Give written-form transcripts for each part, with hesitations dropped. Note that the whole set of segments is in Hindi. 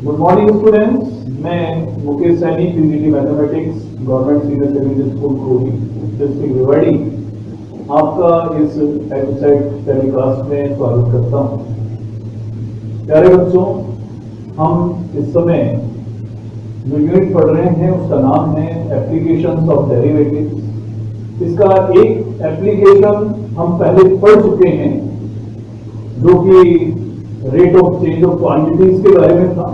गुड मॉर्निंग स्टूडेंट्स, मैं Mukesh Saini, PGT mathematics, government senior secondary school Kori, district Rewari, आपका इस एपिसोड टेलीकास्ट में स्वागत करता हूं। प्यारे बच्चों, हम इस समय जो यूनिट पढ़ रहे हैं उसका नाम है एप्लीकेशंस ऑफ डेरिवेटिव्स। इसका एक एप्लीकेशन हम पहले पढ़ चुके हैं जो कि rate of change of quantities के बारे में था।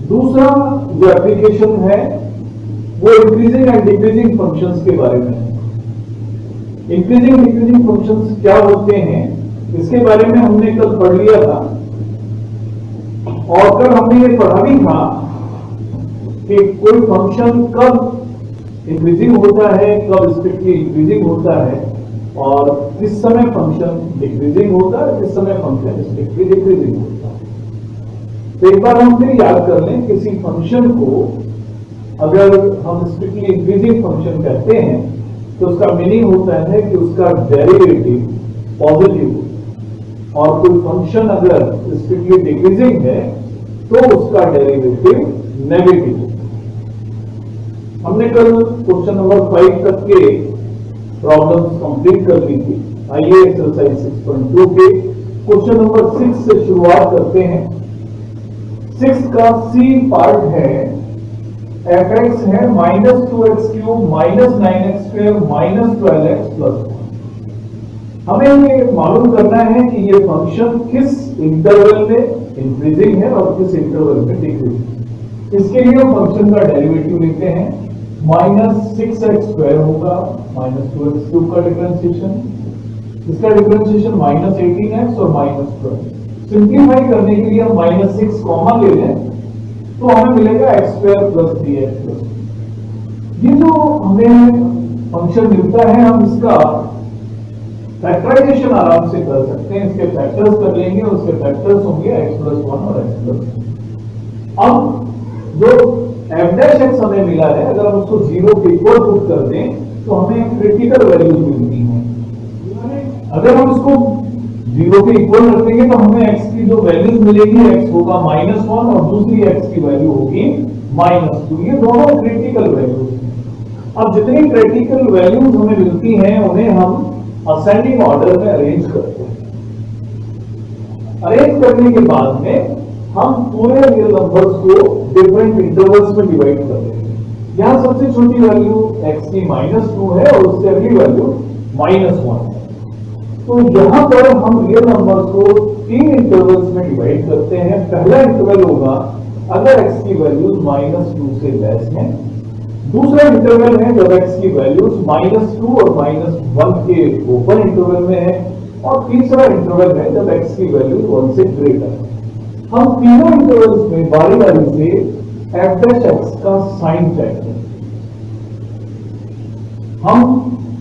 दूसरा जो एप्लीकेशन है वो इंक्रीजिंग एंड डिक्रीजिंग फंक्शंस के बारे में है। इंक्रीजिंग डिक्रीजिंग फंक्शंस क्या होते हैं इसके बारे में हमने कल पढ़ लिया था, और कल हमने ये पढ़ा भी था कि कोई फंक्शन कब इंक्रीजिंग होता है, कब स्ट्रिक्टली इंक्रीजिंग होता है, और किस समय फंक्शन डिक्रीजिंग होता है, किस समय फंक्शन स्ट्रिक्टली डिक्रीजिंग होता है। तो एक बार हम फिर याद कर लें, किसी फंक्शन को अगर हम स्ट्रिक्टली इंक्रीजिंग फंक्शन कहते हैं तो उसका मीनिंग होता है कि उसका डेरिवेटिव पॉजिटिव हो, और कोई फंक्शन अगर स्ट्रिक्टली डिक्रीजिंग है तो उसका डेरिवेटिव नेगेटिव हो। हमने कल क्वेश्चन नंबर 5 तक के प्रॉब्लम्स कंप्लीट कर ली थी। आइए एक्सरसाइज 6.2 के क्वेश्चन नंबर 6 से शुरुआत करते हैं। 6 का सी पार्ट है fx है -2x³ -9x² -12x+1। हमें ये मालूम करना है कि ये फंक्शन किस इंटरवल में इंक्रीजिंग है और किस इंटरवल में डिक्रीजिंग। इसके लिए हम फंक्शन का डेरिवेटिव लेते हैं। -6x² होगा -2x³ का डिफरेंशिएशन, इसका डिफरेंशिएशन -18x और -12। सिंप्लीफाई करने के लिए हम -6 कॉमन ले लें तो हमें मिलेगा x² + 3x+। ये जो हमें फंक्शन मिलता है हम इसका फैक्टराइजेशन आराम से कर सकते हैं। इसके फैक्टर्स कर लेंगे, उसके फैक्टर्स होंगे x+1 और x+2। अब जो f' हमें मिला है, अगर हम उसको 0 के इक्वल पुट कर दें तो हमें क्रिटिकल वैल्यूज मिलती हैं। अगर हम उसको 0 के इक्वल रख देंगे तो हमें x की जो वैल्यूज मिलेगी, x होगा -1 और दूसरी x की वैल्यू होगी -2। ये दोनों क्रिटिकल वैल्यूज हैं। अब जितनी क्रिटिकल वैल्यूज हमें मिलती हैं उन्हें हम असेंडिंग ऑर्डर में अरेंज करते हैं। अरेंज करने के बाद में हम पूरे रियल नंबर्स को डिफरेंट इंटरवल्स में डिवाइड कर देते हैं। यहां सबसे छोटी वैल्यू x की -2 है और उससे अगली वैल्यू -1 है। तो यहां पर हम रियल नंबर्स को 3 इंटरवल्स में डिवाइड करते हैं। पहला इंटरवल होगा अगर x की वैल्यूज -2 से लेस है। दूसरा इंटरवल है जब x की वैल्यूज -2 और -1 के ओपन इंटरवल में है, और तीसरा इंटरवल है जब x की वैल्यूज 1 से ग्रेटर है। हम तीनों इंटरवल्स में बारी बारी से f' का साइन चेक करें। हम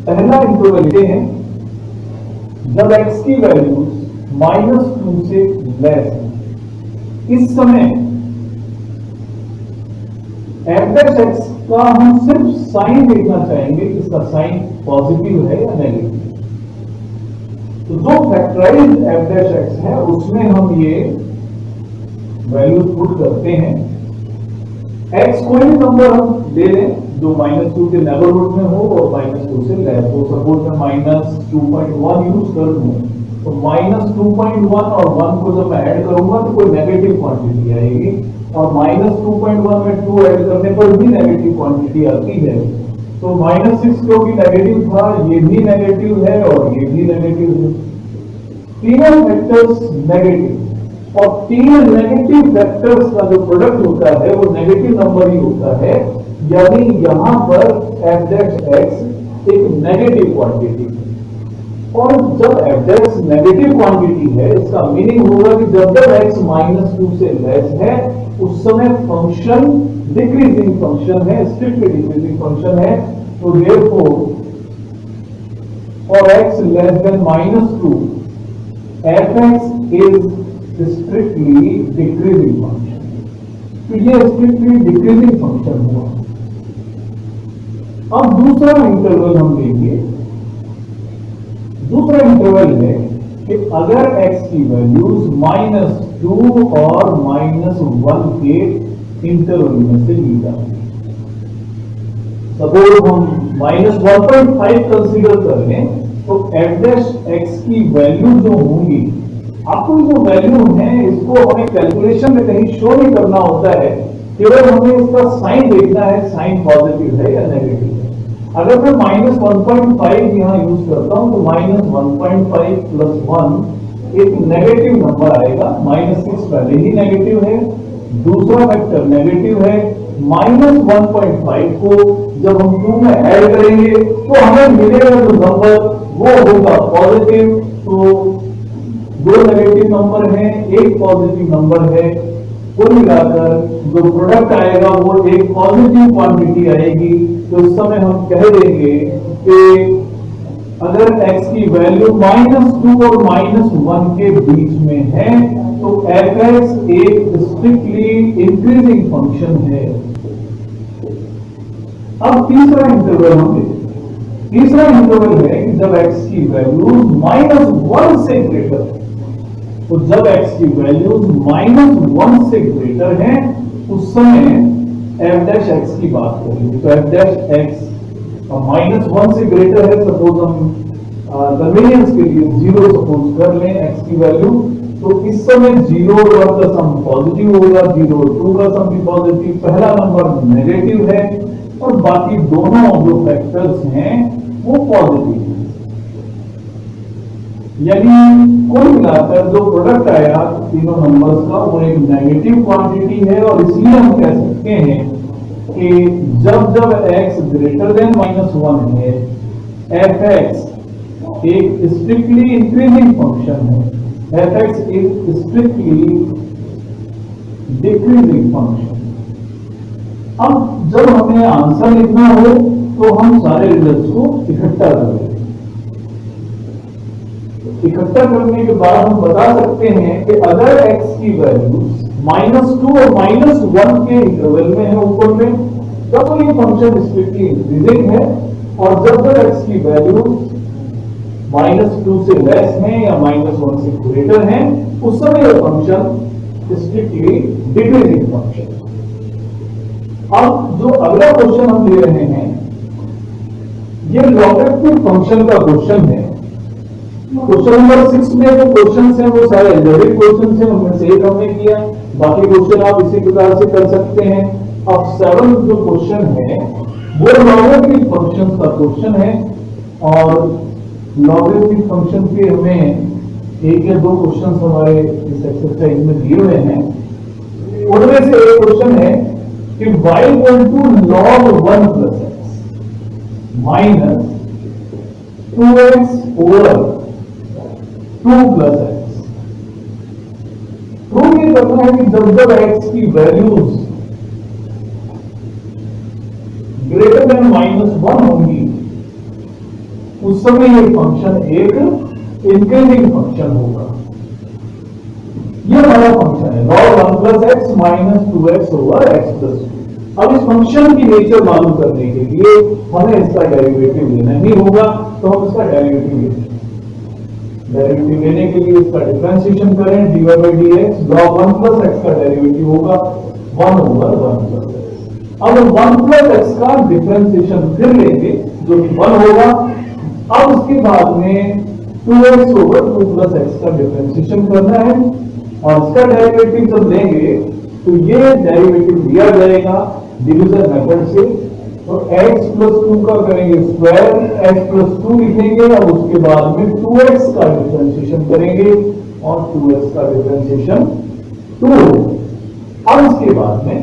पहला इंटरवल लेते हैं जब x की वैल्यूज -2 से लेस है। इस समय f' का हम सिर्फ साइन देखना चाहेंगे कि इसका साइन पॉजिटिव है या नेगेटिव। तो जो फैक्टराइज्ड f' है उसमें हम ये वैल्यूज पुट करते हैं। x कोई भी नंबर हम ले लें जो -2 के नेबरहुड में हो और -2 से लेस हो। सपोज मैं -2.1 यूज कर दूं तो -2.1 और 1 को जब मैं ऐड करूंगा तो कोई नेगेटिव क्वांटिटी आएगी, और -2.1 में 2 ऐड करने पर भी नेगेटिव क्वांटिटी आती है। तो -6 क्योंकि नेगेटिव था, ये भी नेगेटिव है और ये भी नेगेटिव है। तीनों फैक्टर्स नेगेटिव, और तीन नेगेटिव फैक्टर्स का जो प्रोडक्ट होता है वो नेगेटिव नंबर ही होता है। यानी यहां पर f' एक नेगेटिव क्वांटिटी है, और जब f' नेगेटिव क्वांटिटी है इसका मीनिंग होगा कि जब तक x -2 से लेस है उस समय फंक्शन डिक्रीजिंग फंक्शन है, स्ट्रिक्टली डिक्रीजिंग फंक्शन है। तो therefore for x less than -2 f(x) is strictly decreasing function. तो ये स्ट्रिक्टली डिक्रीजिंग फंक्शन हुआ। अब दूसरा इंटरवल हम लेंगे। दूसरा इंटरवल है कि अगर x की वैल्यूज -2 और -1 के इंटरवल में से ली जाती है। सपोज हम -1.5 कंसीडर कर लें तो f डैश x की वैल्यू जो होंगी, आपको जो वैल्यू है इसको हमें कैलकुलेशन में कहीं शो नहीं करना होता है, केवल हमें इसका साइन देखना है, साइन पॉजिटिव है या नेगेटिव है। अगर मैं -1.5 यहाँ यूज करता हूं तो -1.5 प्लस 1 एक नेगेटिव नंबर आएगा। -6 पहले ही नेगेटिव है, दूसरा फैक्टर नेगेटिव है। -1.5 को जब हम 2 में ऐड करेंगे तो हमें मिलेगा जो नंबर वो होगा पॉजिटिव। तो 2 नेगेटिव नंबर है, एक पॉजिटिव नंबर है, कुल मिलाकर जो प्रोडक्ट आएगा वो एक पॉजिटिव क्वांटिटी आएगी। तो इस समय हम कह देंगे कि अगर x की वैल्यू -2 और -1 के बीच में है तो fx एक स्ट्रिक्टली इंक्रीजिंग फंक्शन है। अब तीसरा इंटरवल हम देखें। तीसरा इंटरवल है कि जब x की वैल्यू -1 से ग्रेटर है, तो जब x की वैल्यूज -1 से ग्रेटर है उस समय f डैश x की बात करेंगे। तो f डैश x -1 से ग्रेटर है, सपोज हम कन्वीनियंस के लिए 0 सपोज कर लें x की वैल्यू, तो इस समय 0 का सम पॉजिटिव होगा, 0 और 2 का सम भी पॉजिटिव, पहला नंबर नेगेटिव है और बाकी दोनों जो फैक्टर्स हैं वो पॉजिटिव है। यानी कुल मिलाकर जो प्रोडक्ट आया तीनों नंबर्स का वो एक नेगेटिव क्वांटिटी है। और इसलिए हम कह सकते हैं कि जब जब x ग्रेटर देन -1 है, fx एक स्ट्रिक्टली इंक्रीजिंग फंक्शन है, fx एक स्ट्रिक्टली डिक्रीजिंग फंक्शन। अब जब हमें आंसर लिखना हो तो हम सारे रिजल्ट्स को इकट्ठा करें। इकट्ठा करने के बाद हम बता सकते हैं कि अगर x की वैल्यू -2 और -1 के इंटरवल में है ऊपर में, तब तो ये फंक्शन स्ट्रिक्टली इंक्रीजिंग है। और जब जब x की वैल्यू -2 से लेस है या -1 से ग्रेटर है उस समय यह फंक्शन स्ट्रिक्टली डिक्रीजिंग फंक्शन। अब जो अगला क्वेश्चन हम ले रहे हैं ये लॉगरिथमिक फंक्शन का क्वेश्चन है। क्वेश्चन नंबर 6 में जो क्वेश्चन है वो सारे अलजेब्रिक क्वेश्चन है, उनमें से एक हमने किया, बाकी क्वेश्चन आप इसी प्रकार से कर सकते हैं। अब 7 जो क्वेश्चन है वो लॉगरिथमिक फंक्शन का क्वेश्चन है और लॉगरिथमिक फंक्शन के हमें एक या दो क्वेश्चन हमारे इस एक्सरसाइज में दिए हुए हैं। उनमें से एक क्वेश्चन है कि y log 1 plus x minus 2x over 2 plus x। Prove ये करना है कि जब जब x की वैल्यूज ग्रेटर देन -1 होंगी उस समय ये फंक्शन एक इंक्रीजिंग फंक्शन होगा। ये हमारा फंक्शन है log 1 plus x minus 2x over x plus 2। अब इस फंक्शन की नेचर मालूम करने के लिए हमें इसका डेरिवेटिव लेना ही होगा, तो हम इसका डेरिवेटिव लेते हैं। डेरिवेटिव लेने के लिए इसका डिफरेंशिएशन करें, dy by dx log 1 plus x का डेरिवेटिव होगा 1 over 1 plus x। अब 1 plus x का डिफरेंशिएशन फिर लेंगे जो कि 1 होगा। अब उसके बाद में 2x over 2 plus x का डिफरेंशिएशन करना है और इसका डेरिवेटिव जब लेंगे तो ये डेरिवेटिव दिया जाएगा डिवीजन मेथड से। तो x plus 2 का करेंगे स्क्वायर, x plus 2 लिखेंगे और उसके बाद में 2x का डिफरेंशिएशन करेंगे और 2x का डिफरेंशिएशन 2। अब इसके बाद में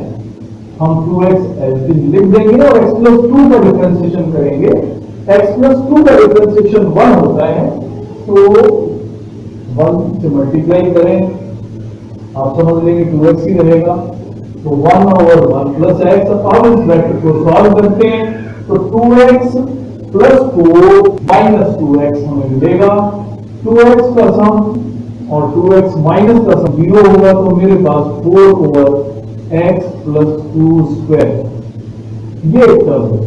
हम 2x एज लिख देंगे और x plus 2 का डिफरेंशिएशन करेंगे। x plus 2 का डिफरेंशिएशन 1 होता है, तो 1 से मल्टीप्लाई करें, आप समझ लेंगे 2x ही रहेगा। तो 1 over 1 plus x। अब इस वेक्टर को सॉल्व करते हैं तो 2x plus 4 minus 2x हमें मिलेगा। 2x का सम और 2x माइनस का सम 0 होगा, तो मेरे पास 4 over x plus 2 square ये टर्म है।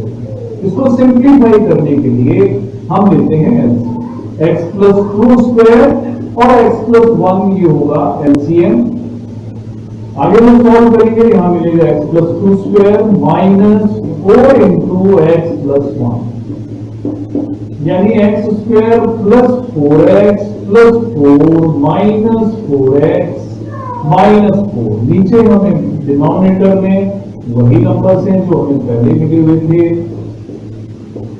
इसको सिंप्लीफाई करने के लिए हम लेते हैं x plus 2 square और x प्लस 1 ये होगा एलसीएम। आगे हम सॉल्व करेंगे, यहां मिलेगा x plus 2 square minus 4 into x plus 1, यानी x square plus 4x plus 4 minus 4x minus 4। नीचे हमें डिनोमिनेटर में वही नंबर्स हैं जो हमें पहले मिले हुए थे।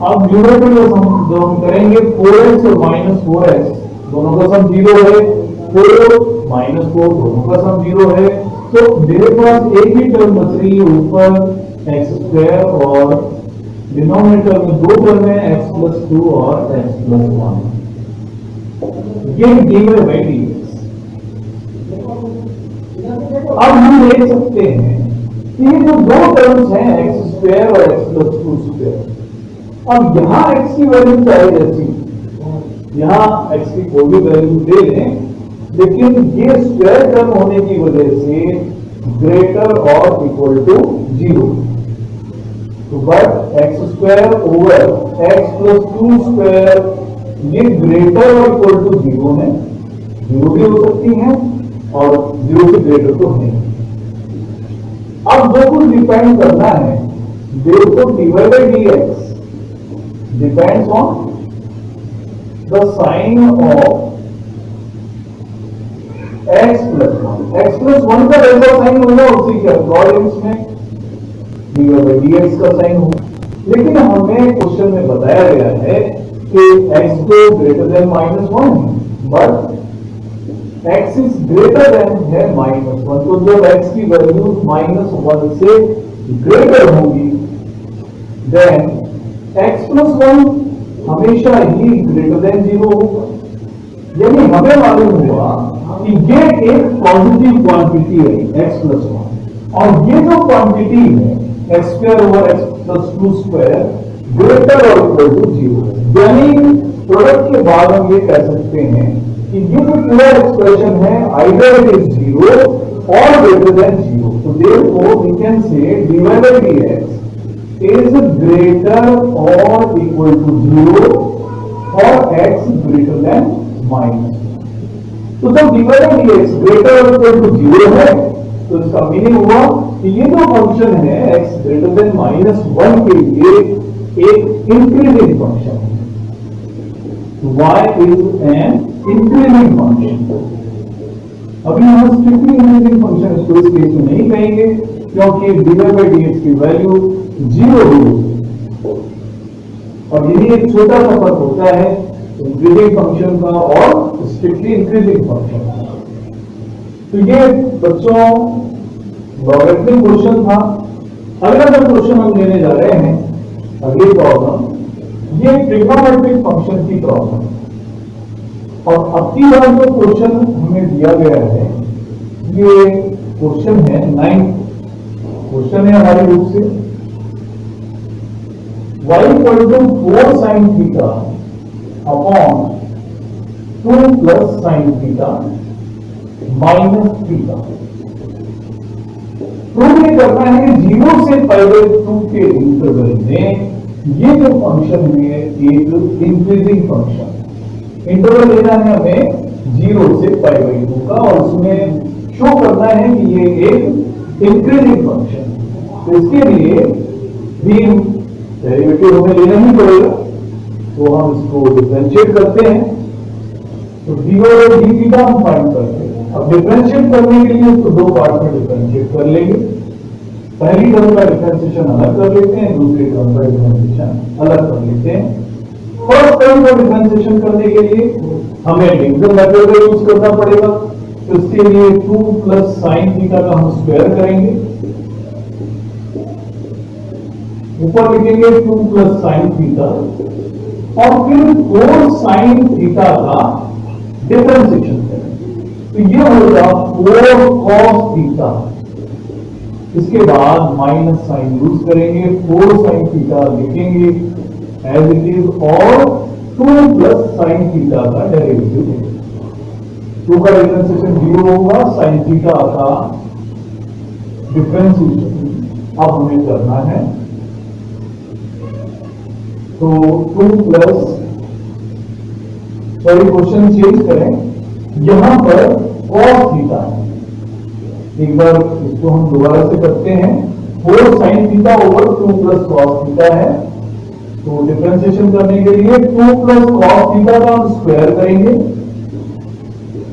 अब न्यूमरेटर का सम जो हम करेंगे 4x और माइनस 4x दोनों का सम 0 है, 4 माइनस 4 दोनों का सम 0 है, तो मेरे पास एक ही टर्म बच रही है ऊपर एक्स स्क्वायर और डिनोमिनेटर में दो टर्म है एक्स प्लस 2 और एक्स प्लस 1। ये गिवन बाय dx। अब हम देख सकते हैं कि ये जो दो टर्म्स हैं एक्स स्क्वायर और एक्स प्लस 2 स्क्वायर, अब यहां एक्स की वैल्यू चाहे जैसी, यहां एक्स की कोई भी वैल्यू दे लें, लेकिन ये स्क्वायर टर्म होने की वजह से ग्रेटर और इक्वल टू 0, तो but x square over x plus 2 square ये ग्रेटर और इक्वल टू 0 है, 0 भी हो सकती हैं और 0 से ग्रेटर तो नहीं। अब जो कुछ डिपेंड करना है देखो divide by dx depends on the sign of x plus 1 का जैसा साइन होगा उसी के अकॉर्डिंग्स में डिवाइड बाय dx का साइन होगा। लेकिन हमें क्वेश्चन में बताया गया है कि x को ग्रेटर देन -1 है, but x is greater than है -1, तो जब x की वैल्यू -1 से ग्रेटर होगी देन x प्लस 1 हमेशा ही ग्रेटर देन 0 होगा। यानी हमें मालूम हुआ कि ये एक पॉजिटिव क्वांटिटी है x प्लस 1 और ये जो क्वांटिटी है x square over x plus 2 square greater और इक्वल टू 0। यानी प्रोडक्ट के बाद हम ये कह सकते हैं कि ये जो पूरा एक्सप्रेशन है आइदर इट इज 0 और ग्रेटर देन 0, तो therefore we can say divide by dx is greater or equal to 0 for x greater than -1। तो जब डिवाइड बाय dx ग्रेटर और इक्वल टू 0 है तो इसका मीनिंग हुआ कि ये जो फंक्शन है x ग्रेटर देन -1 के लिए एक इंक्रीजिंग फंक्शन है। y is an increasing function. अभी हम स्ट्रिक्टली इंक्रीजिंग फंक्शन इसको इस केस में नहीं कहेंगे क्योंकि डिवाइड बाय dx की वैल्यू 0 होगी और यही एक छोटा सा फर्क होता है इंक्रीजिंग फंक्शन का और स्ट्रिक्टली इंक्रीजिंग फंक्शन का। तो ये बच्चों लॉगरिथमिक क्वेश्चन था। अगला जो क्वेश्चन हम लेने जा रहे हैं अगली प्रॉब्लम, ये ट्रिग्नोमेट्रिक फंक्शन की प्रॉब्लम। और अब की बार जो क्वेश्चन हमें दिया गया है ये क्वेश्चन है 9th क्वेश्चन है हमारे रूप से y equal to 4 sin theta upon 2 plus sin theta minus theta. Prove ये करना है कि 0 से π/2 के इंटरवल में ये जो फंक्शन है एक इंक्रीजिंग फंक्शन। इंटरवल लेना है हमें 0 से π/2 का और उसमें शो करना है कि ये एक इंक्रीजिंग फंक्शन। तो इसके लिए भी डेरिवेटिव हमें लेना ही पड़ेगा, तो हम इसको डिफरेंशिएट करते हैं। तो डी और डी थीटा हम फाइंड करते हैं। अब डिफरेंशिएट करने के लिए इसको दो पार्ट में डिफरेंशिएट कर लेंगे। पहली टर्म का डिफरेंशिएशन अलग कर लेते हैं, दूसरी टर्म का डिफरेंशिएशन अलग कर लेते हैं। फर्स्ट टर्म का डिफरेंशिएशन करने के लिए हमें डिवीजन मेथड का यूज करना पड़ेगा। तो इसके लिए 2 प्लस साइन थीटा का हम स्क्वायर करेंगे, ऊपर लिखेंगे 2 प्लस साइन थीटा और फिर 4 साइन थीटा का डिफरेंशिएशन करेंगे। तो ये होगा 4 cos थीटा। इसके बाद माइनस साइन यूज करेंगे, 4 साइन थीटा लिखेंगे एज इट इज और 2 प्लस साइन थीटा का डेरिवेटिव लेंगे। 2 का डिफरेंशिएशन 0 होगा, साइन थीटा का डिफरेंशिएशन अब हमें करना है। तो 2 प्लस, सॉरी क्वेश्चन चेंज करें, यहां पर cos थीटा है। एक बार इसको हम दोबारा से करते हैं। 4 sin theta over 2 plus cos theta है। तो डिफरेंशिएशन करने के लिए 2 प्लस cos थीटा का हम स्क्वायर करेंगे।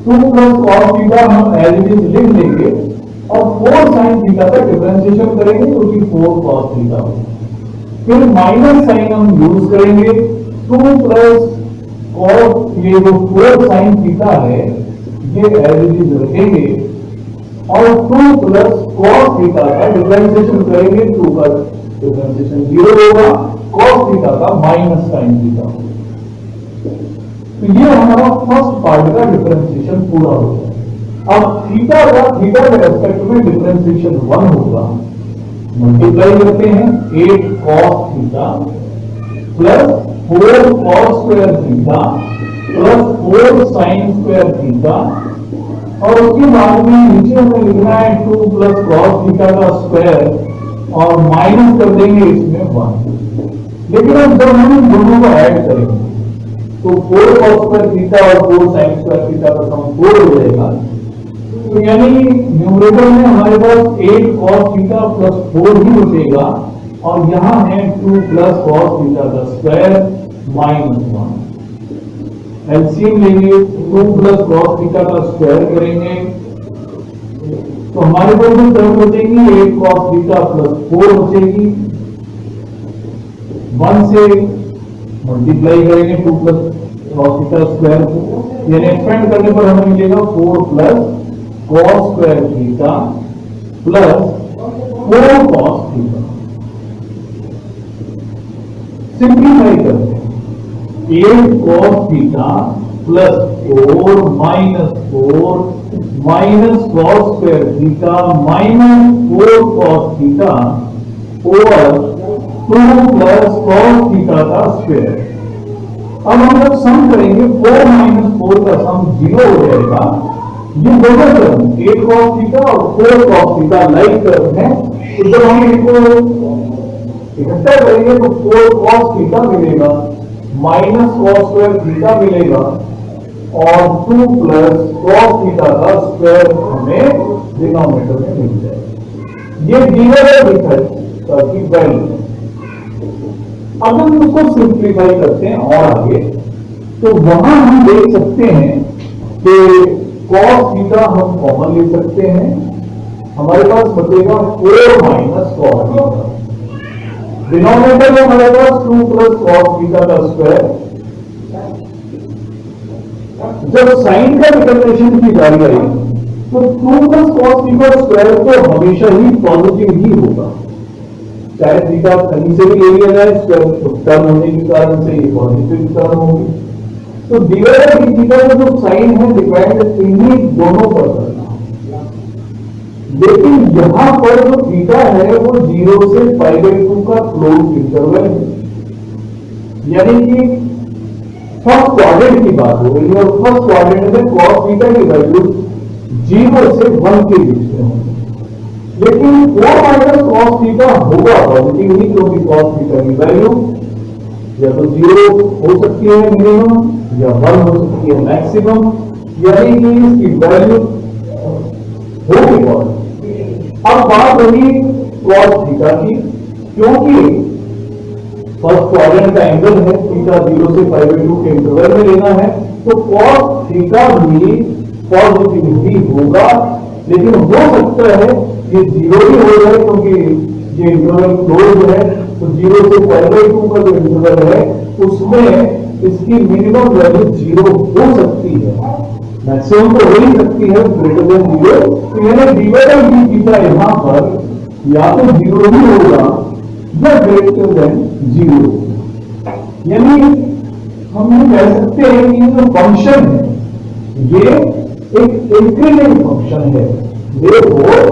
2 प्लस cos थीटा हम एज इट इज लिख लेंगे और 4 sin थीटा का डिफरेंशिएशन करेंगे क्योंकि 4 cos थीटा होगा। फिर माइनस साइन हम यूज करेंगे। 2 प्लस cos, ये जो 4 sin थीटा है ये एज इट इज रखेंगे और 2 प्लस cos थीटा का डिफरेंशिएशन करेंगे। 2 का डिफरेंशिएशन 0 होगा, cos थीटा का माइनस sin थीटा होगा। तो ये हमारा फर्स्ट पार्ट का डिफरेंशिएशन पूरा हो गया। अब थीटा के रेस्पेक्ट में डिफरेंशिएशन 1 होगा। मल्टीप्लाई करते हैं 8 cos theta plus 4 cos square theta plus 4 sin square theta और उसके बाद में नीचे हमें लिखना है 2 प्लस cos थीटा का स्क्वायर और माइनस कर देंगे इसमें 1। लेकिन अब जब हम इन दोनों को ऐड करेंगे तो 4 cos स्क्वायर थीटा और 4 sin स्क्वायर थीटा का सम 4 हो जाएगा। तो यानी न्यूमरेटर में हमारे पास 8 cos थीटा प्लस 4 ही बचेगा और यहां है 2 प्लस cos थीटा का स्क्वायर माइनस 1। एलसीएम लेंगे 2 प्लस cos थीटा का स्क्वायर करेंगे तो हमारे पास जो टर्म बचेगी 8 cos थीटा प्लस 4 बचेगी। 1 से मल्टीप्लाई करेंगे 2 प्लस cos थीटा स्क्वायर को, यानी एक्सपेंड करने पर हमें मिलेगा 4 plus cos square theta plus 4 cos theta. Simplify करते हैं 8 cos theta plus 4 minus 4 minus cos square theta minus 4 cos theta over 2 plus cos theta का स्क्वायर। अब हम जब सम करेंगे 4 माइनस 4 का सम 0 हो जाएगा। ये दोनों टर्म 8 cos थीटा और 4 cos थीटा लाइक टर्म है। तो जब हम इनको इकट्ठा करेंगे तो 4 cos थीटा मिलेगा माइनस cos स्क्वायर थीटा मिलेगा और 2 प्लस cos थीटा का स्क्वायर हमें डिनोमिनेटर में मिल जाएगा। ये डिवाइड मेथड की वैल्यू। अब हम उसको सिंप्लीफाई करते हैं और आगे तो वहां हम देख सकते हैं कि cos थीटा हम कॉमन ले सकते हैं। हमारे पास बचेगा 4 माइनस cos थीटा। डिनोमिनेटर में हमारे पास 2 प्लस cos थीटा का स्क्वायर। जब साइन का डिटरमिनेशन की बारी आई तो 2 प्लस cos थीटा स्क्वायर तो हमेशा ही पॉजिटिव ही होगा, चाहे थीटा कहीं से भी ले लिया जाए, स्क्वायर टर्म होने के कारण से ये पॉजिटिव टर्म होगी। तो डिवाइड बाई थीटा का जो साइन है डिपेंड इन्हीं दोनों पर करना। लेकिन यहां पर जो थीटा है वो 0 से π/2 का क्लोज इंटरवल है, यानी कि फर्स्ट क्वाड्रेंट की बात हो रही है और फर्स्ट क्वाड्रेंट में cos थीटा की वैल्यू 0 से 1 के बीच में होगी। लेकिन 4 माइनस cos थीटा होगा पॉजिटिव ही, क्योंकि cos थीटा की वैल्यू या तो 0 हो सकती है मिनिमम या 1 हो सकती है मैक्सिमम, यानी कि इसकी वैल्यू होगी पॉजिटिव। अब बात रही cos थीटा की, क्योंकि फर्स्ट क्वाड्रेंट का एंगल है थीटा 0 से π/2 के इंटरवल में लेना है, तो cos थीटा भी पॉजिटिव ही होगा। लेकिन हो सकता है ये 0 भी हो जाए क्योंकि ये इंटरवल क्लोज है, तो 0 से π/2 का जो इंटरवल है उसमें इसकी मिनिमम वैल्यू 0 हो सकती है, मैक्सिमम तो हो ही सकती है ग्रेटर देन 0। तो यानी डिवाइड बाई थीटा यहां पर या तो 0 ही होगा या ग्रेटर देन 0। यानी हम ये कह सकते हैं कि जो फंक्शन है ये एक इंक्रीमेंट फंक्शन है, therefore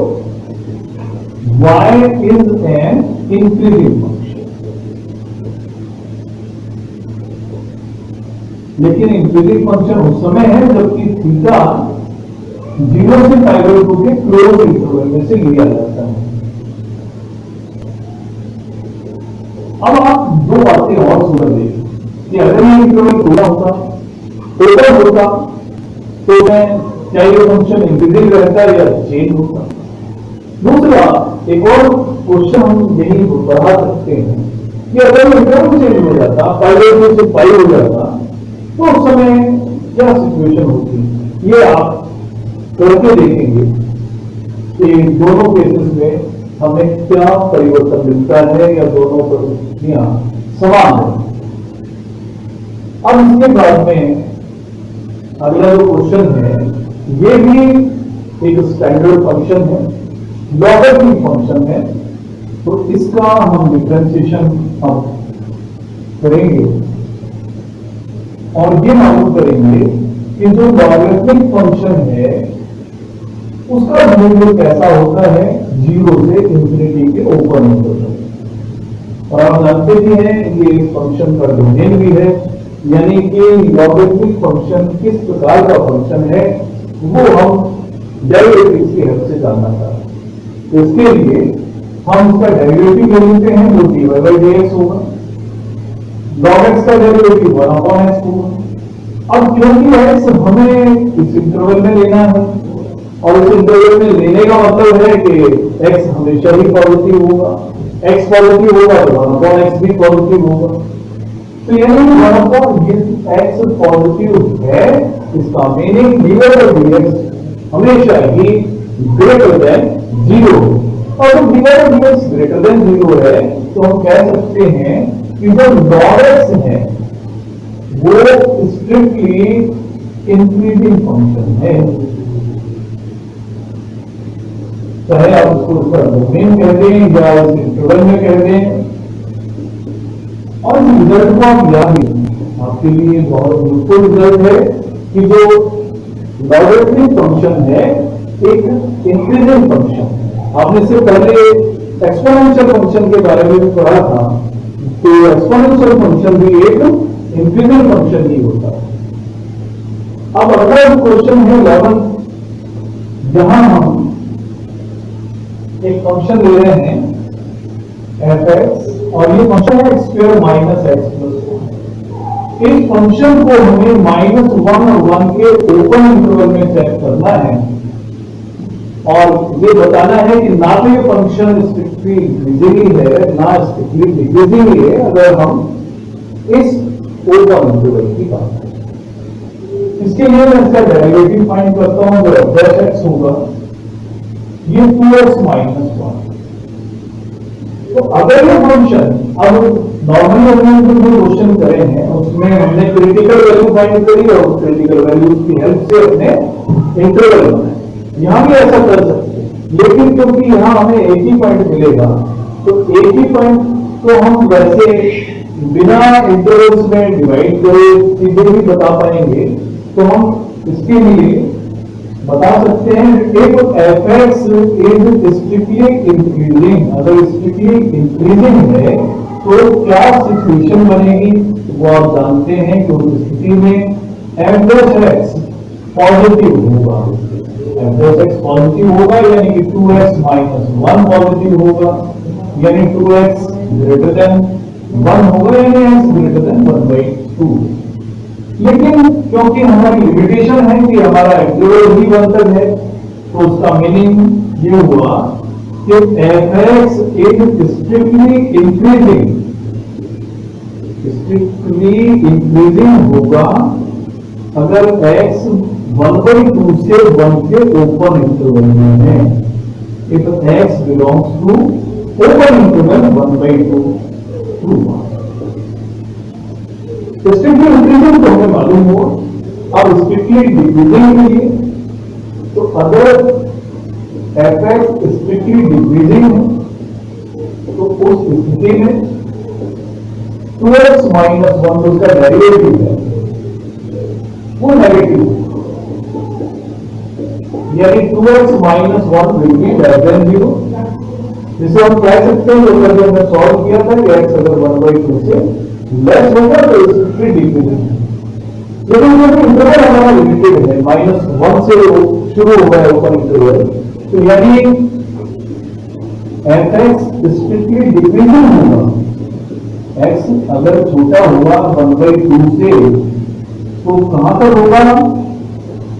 y is an increasing function। लेकिन इंक्रीजिंग फंक्शन उस समय है जबकि थीटा 0 से π/2 के क्लोज इंटरवल में से लिया जाता है। अब आप दो बातें और सुन देखिए कि अगर ये इंटरवल खुला होता ओपन होता तो मैं क्या ये फंक्शन इंक्रीजिंग रहता है या चेंज होता है? दूसरा एक और क्वेश्चन हम यही बढ़ा सकते हैं कि अगर इंटरवल चेंज हो जाता, π/2 से पाई हो जाता, तो उस समय क्या सिचुएशन होती, ये आप करके देखेंगे कि दोनों केसेस में हमें क्या परिवर्तन मिलता है या दोनों परिस्थितियां समान है। अब इसके बाद में अगला जो क्वेश्चन है, ये भी एक स्टैंडर्ड फंक्शन है, लॉगरिथमिक फंक्शन है, तो इसका हम डिफरेंशिएशन हम करेंगे और ये मालूम करेंगे कि जो लॉगरिथमिक फंक्शन है उसका मूल्य कैसा होता है 0 से इंफिनिटी के ओपन इंटरवल। और आप जानते भी हैं कि इस फंक्शन का डोमेन भी है, यानी कि लॉगरिथमिक फंक्शन किस प्रकार का फंक्शन है वो हम डेरिवेटिव की हेल्प से जानना चाहते हैं। तो इसके लिए हम इसका डेरिवेटिव ले लेते हैं जो dy/dx होगा, log x का डेरिवेटिव 1/x होगा। अब क्योंकि x हमें इस इंटरवल में लेना है और इस इंटरवल में लेने का मतलब है कि x हमेशा ही पॉजिटिव होगा, x पॉजिटिव होगा तो 1/x भी पॉजिटिव होगा। तो यानी 1/x पॉजिटिव है, इसका मीनिंग dy/dx हमेशा ही ग्रेटर देन 0। और जब dy/dx ग्रेटर देन 0 है तो हम कह सकते हैं कि जो log x है वो स्ट्रिक्टली इंक्रीजिंग फंक्शन है, चाहे आप उसको उसका डोमेन कह दें या इस इंटरवल में कह दें। और इस रिजल्ट को आप याद रखें, आपके लिए बहुत यूजफुल रिजल्ट है कि जो लॉगरिथमिक फंक्शन है एक इंक्रीजिंग फंक्शन। आपने इससे पहले एक्सपोनेंशियल फंक्शन के बारे में भी पढ़ा था, तो एक्सपोनेंशियल फंक्शन भी एक इंक्रीजिंग फंक्शन ही होता है। अब अगला क्वेश्चन है 11, जहां हम एक फंक्शन ले रहे हैं f(x) और ये फंक्शन है x² माइनस x+1। इस फंक्शन को हमें -1 और 1 के ओपन इंटरवल में चेक करना है और ये बताना है कि ना तो ये फंक्शन स्ट्रिक्टली इंक्रीजिंग है ना स्ट्रिक्टली डिक्रीजिंग है अगर हम इस ओपन इंटरवल की बात करें। इसके लिए मैं इसका डेरिवेटिव फाइंड करता हूं, जो f(x) होगा ये 2x माइनस 1। तो अगर ये फंक्शन, अब नॉर्मली हमने जो क्वेश्चन करे हैं उसमें हमने क्रिटिकल वैल्यू फाइंड करी और क्रिटिकल वैल्यू की हेल्प से अपने इंटरवल बनाए, यहां भी ऐसा कर सकते हैं। लेकिन क्योंकि यहां हमें एक ही पॉइंट मिलेगा तो एक ही पॉइंट तो हम वैसे बिना इंटरवल्स में डिवाइड करे सीधे भी बता पाएंगे। तो हम इसके लिए बता सकते हैं if f(x) is strictly increasing, अगर स्ट्रिक्टली इंक्रीजिंग है तो क्या सिचुएशन बनेगी वो आप जानते हैं कि उस स्थिति में f(x) पॉजिटिव होगा, f(x) पॉजिटिव होगा यानी कि 2x माइनस 1 पॉजिटिव होगा, यानी 2x ग्रेटर देन 1 होगा, यानी x ग्रेटर देन 1/2। लेकिन क्योंकि हमारी लिमिटेशन है कि हमारा इंटरवल ही 1 तक है, तो उसका मीनिंग ये हुआ कि f(x) इज स्ट्रिक्टली इंक्रीजिंग होगा अगर x 1/2 से 1 के ओपन इंटरवल में है। If x belongs to open interval 1/2 to 1। Strictly increasing तो हमें मालूम हो, अब स्ट्रिक्टली डिक्रीजिंग के लिए तो अगर f(x) स्ट्रिक्टली डिक्रीजिंग है तो उस स्थिति में 2x माइनस 1 जो उसका डेरिवेटिव है वो नेगेटिव, यानी 2x minus 1 will be less than 0, जिसे हम कह सकते हैं जो हमने सॉल्व किया था कि x अगर 1/2 से लेस होगा तो स्ट्रिक्टली डिक्रीजिंग है। लेकिन जब इंटरवल हमारा लिमिटेड है, -1 से शुरू हो गया ओपन इंटरवल, तो यानी f(x) स्ट्रिक्टली डिक्रीजिंग होगा। x अगर छोटा हुआ 1/2 से तो कहां तक होगा,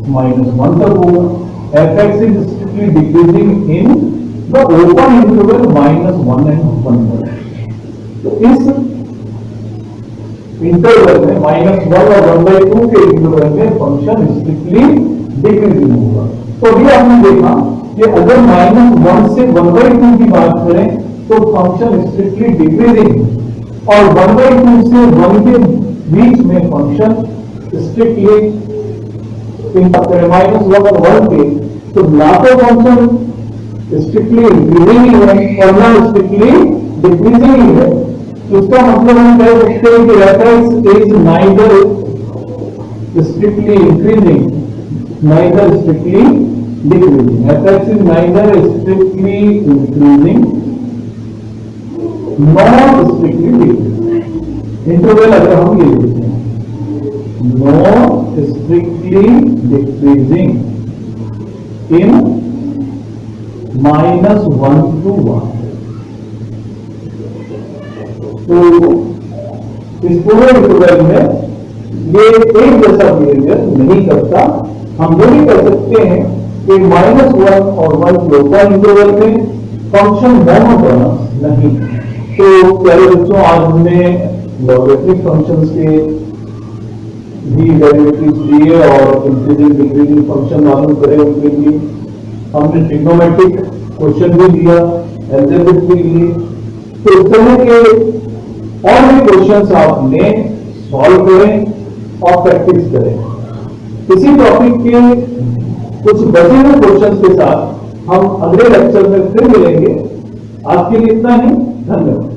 -1 तक होगा। fx is strictly decreasing in the open interval -1 and 1 तक। तो इस इंटरवल में -1 और 1/2 के इंटरवल में फंक्शन स्ट्रिक्टली डिक्रीजिंग होगा। तो अभी आपने देखा कि अगर -1 से 1/2 की बात करें तो फंक्शन स्ट्रिक्टली डिक्रीजिंग और 1/2 से 1 के बीच में फंक्शन स्ट्रिक्टली -1 और 1 के, तो ना तो फंक्शन स्ट्रिक्टली इंक्रीजिंग है और ना स्ट्रिक्टली डिक्रीजिंग है। तो इसका मतलब हम कह सकते हैं कि fx is neither strictly increasing neither strictly decreasing. fx is neither strictly increasing not strictly decreasing. Interval अगर हम ये लेते हैं not strictly decreasing in -1 to 1, तो इस पूरे इंटरवल में ये एक जैसा बिहेवियर नहीं करता। हम ये भी कह सकते हैं कि -1 और 1 के ओपन इंटरवल में फंक्शन मोनोटोनस नहीं। तो प्यारे बच्चों, आज हमने लॉगरिथमिक फंक्शंस के भी डेरिवेटिव्स लिए और इंक्रीजिंग डिक्रीजिंग फंक्शन मालूम करे उनके लिए। हमने ट्रिग्नोमेट्रिक क्वेश्चन भी लिया, अलजेब्रिक भी लिए। तो इस तरह के और भी क्वेश्चंस आपने सॉल्व करें और प्रैक्टिस करें। इसी टॉपिक के कुछ बचे हुए क्वेश्चंस के साथ हम अगले लेक्चर में फिर मिलेंगे। आपके लिए इतना ही, धन्यवाद।